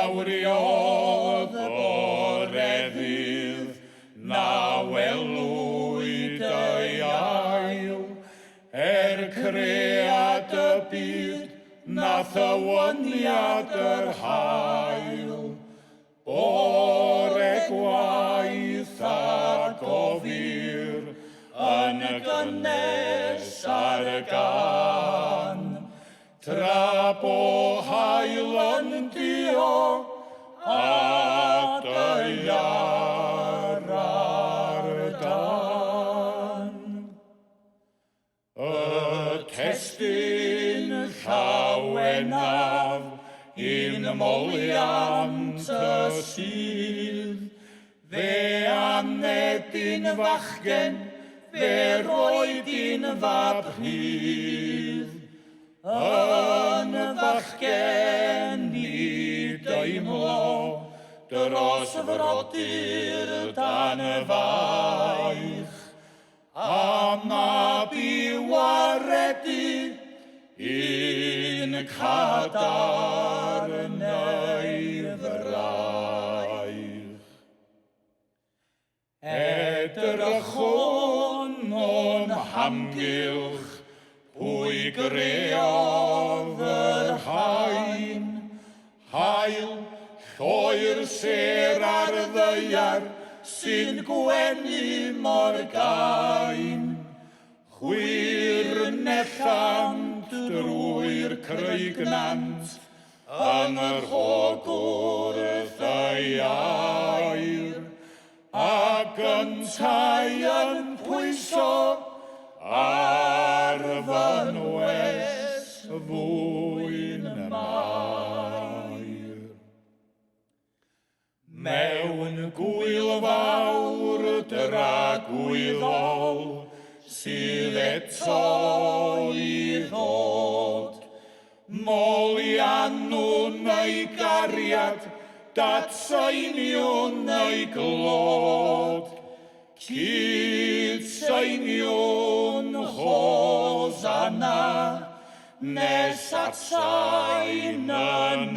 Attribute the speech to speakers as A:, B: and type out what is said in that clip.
A: Llawriodd bore ddydd, na welwyd ei ail, cread y byd, na thywyniad yr hael. Bore gwaith ac o fur, yn y gynnes ar y gan, tra bo hael yn dio at y iar ar dan. Y testyn llawennaf, un moliant y sydd, fe anebyn fachgen, fe roed un fab rhydd. Yn fachgen ni deimlo, dros frodyr dan y faich, a mab i waredu, un cadar neu fraich. Edrychwn o'n hamgylch, pwy greodd yr haen, hael, lloer ser ar ddeiar, sy'n gwenu mor gain. Chwyr nellant drwy'r creignant, yng nghogwrth ei air, ac yntau yn pwyso ar fy nwes fwyn mair. Mewn gwyl fawr dragwyddol, sydd eto i ddod, moliannwn ei gariad, datseiniwn ei glod, cydseiniwn Hosanna, nes at sain yn